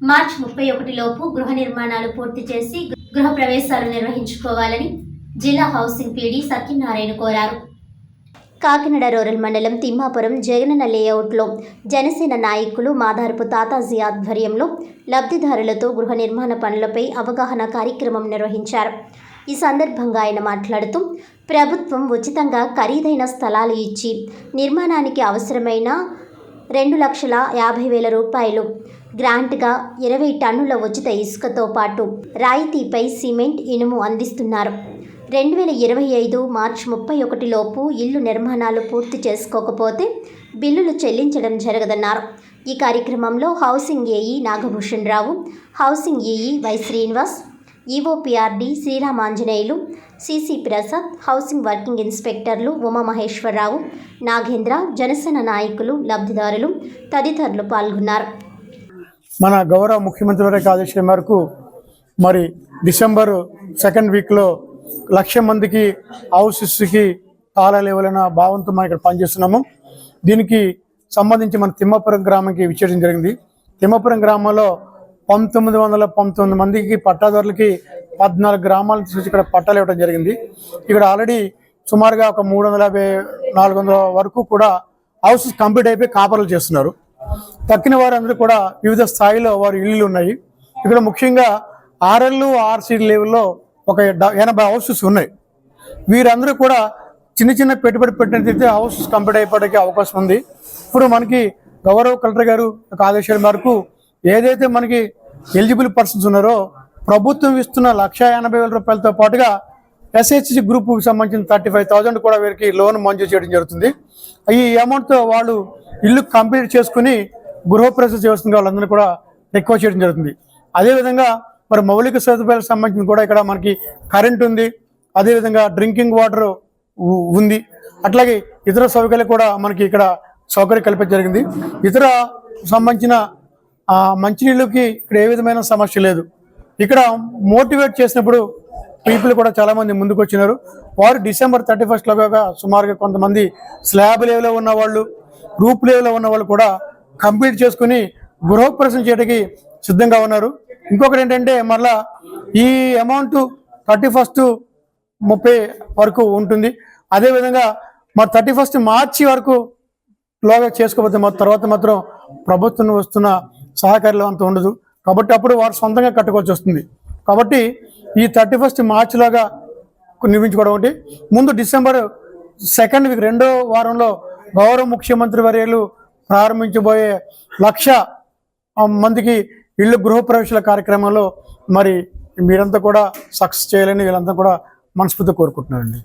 మార్చి 31 లోపు గృహ నిర్మాణాలు పూర్తి చేసి గృహ ప్రవేశాలు నిర్వహించుకోవాలని జిల్లా హౌసింగ్ పీడీ సత్యనారాయణ కోరారు. కాకినాడ రూరల్ మండలం తిమ్మాపురం జగనన్న లేఅవుట్లో జనసేన నాయకులు మాదారపు తాతాజీ ఆధ్వర్యంలో లబ్ధిదారులతో గృహ నిర్మాణ పనులపై అవగాహన కార్యక్రమం నిర్వహించారు. ఈ సందర్భంగా ఆయన మాట్లాడుతూ ప్రభుత్వం ఉచితంగా ఖరీదైన స్థలాలు ఇచ్చి నిర్మాణానికి అవసరమైన 2,50,000 రూపాయలు గ్రాంట్గా 20 టన్నుల ఉచిత ఇసుకతో పాటు రాయితీపై సిమెంట్, ఇనుము అందిస్తున్నారు. 2025 మార్చి 31 లోపు ఇల్లు నిర్మాణాలు పూర్తి చేసుకోకపోతే బిల్లులు చెల్లించడం జరగదన్నారు. ఈ కార్యక్రమంలో housing AE Nagabhushan Rao, housing EE Y Srinivas, EOPRD Sriramanjaneyulu, CC Prasad, housing working ఇన్స్పెక్టర్లు ఉమామహేశ్వరరావు, నాగేంద్ర, జనసేన నాయకులు, లబ్ధిదారులు తదితరులు పాల్గొన్నారు. మన గౌరవ ముఖ్యమంత్రి వారి ఆదేశం మేరకు మరి డిసెంబర్ 2nd వీక్లో 1,00,000 మందికి హౌసెస్కి తాళాలు ఇవ్వాలన్న భావంతో మనం ఇక్కడ పనిచేస్తున్నాము. దీనికి సంబంధించి మన తిమ్మాపురం గ్రామానికి విచ్చేయడం జరిగింది. తిమ్మాపురం గ్రామంలో 1919 మందికి పట్టాదారులకి 14 గ్రామాల నుంచి ఇక్కడ పట్టాలు ఇవ్వడం జరిగింది. ఇక్కడ ఆల్రెడీ సుమారుగా ఒక 350-400 వరకు కూడా హౌసెస్ కంప్లీట్ అయిపోయి కాపర్లు చేస్తున్నారు. తక్కిన వారందరూ కూడా వివిధ స్థాయిలో వారి ఇళ్ళు ఉన్నాయి. ఇక్కడ ముఖ్యంగా ఆర్ఎల్, ఆర్సీ లెవెల్లో ఒక 80 హౌసెస్ ఉన్నాయి. వీరందరూ కూడా చిన్న చిన్న పెట్టుబడి పెట్టినట్లయితే హౌసెస్ కంప్లీట్ అయిపోవడానికి అవకాశం ఉంది. ఇప్పుడు మనకి గౌరవ కలెక్టర్ గారు ఆదేశాల మేరకు ఏదైతే మనకి ఎలిజిబుల్ పర్సన్స్ ఉన్నారో ప్రభుత్వం ఇస్తున్న 1,80,000 రూపాయలతో పాటుగా ఎస్హెచ్జి గ్రూప్కి సంబంధించిన 35,000 కూడా వీరికి లోన్ మంజూరు చేయడం జరుగుతుంది. ఈ అమౌంట్తో వాళ్ళు ఇల్లు కంప్లీట్ చేసుకుని గృహప్రవేశం చేస్తుంది వాళ్ళందరూ కూడా రిక్వెస్ట్ చేయడం జరుగుతుంది. అదేవిధంగా మరి మౌలిక సదుపాయాలకు సంబంధించి కూడా ఇక్కడ మనకి కరెంట్ ఉంది, అదేవిధంగా డ్రింకింగ్ వాటర్ ఉంది, అట్లాగే ఇతర సౌకర్యాలు కూడా మనకి ఇక్కడ సౌకర్యం కల్పించడం జరిగింది. ఇతర సంబంధించిన మంచినీళ్ళకి ఇక్కడ ఏ విధమైన సమస్య లేదు. ఇక్కడ మోటివేట్ చేసినప్పుడు పీపుల్ కూడా చాలామంది ముందుకు వచ్చినారు. వారు డిసెంబర్ 31 సుమారుగా కొంతమంది స్లాబ్ లెవెల్లో ఉన్నవాళ్ళు, రూప్ లెవెల్లో ఉన్నవాళ్ళు కూడా కంప్లీట్ చేసుకుని గృహప్రవేశం చేయడానికి సిద్ధంగా ఉన్నారు. ఇంకొకటి ఏంటంటే మళ్ళా ఈ అమౌంట్ 31st 30 వరకు ఉంటుంది. అదేవిధంగా మరి 31st మార్చి వరకు లోగా చేసుకోకపోతే తర్వాత మాత్రం ప్రభుత్వం వస్తున్న సహకారాలు అంత ఉండదు. కాబట్టి అప్పుడు వారు సొంతంగా కట్టుకోవాల్సి వస్తుంది. కాబట్టి ఈ 31st మార్చిలోగా నిర్మించుకోవడం ఒకటి. ముందు డిసెంబర్ 2nd వీక్ 2వ వారంలో గౌరవ ముఖ్యమంత్రి వర్యులు ప్రారంభించబోయే 1,00,000 మందికి ఇళ్ళు గృహప్రవేశాల కార్యక్రమంలో మరి మీరంతా కూడా సక్సెస్ చేయాలని వీళ్ళంతా కూడా మనస్ఫూర్తిగా కోరుకుంటున్నారండి.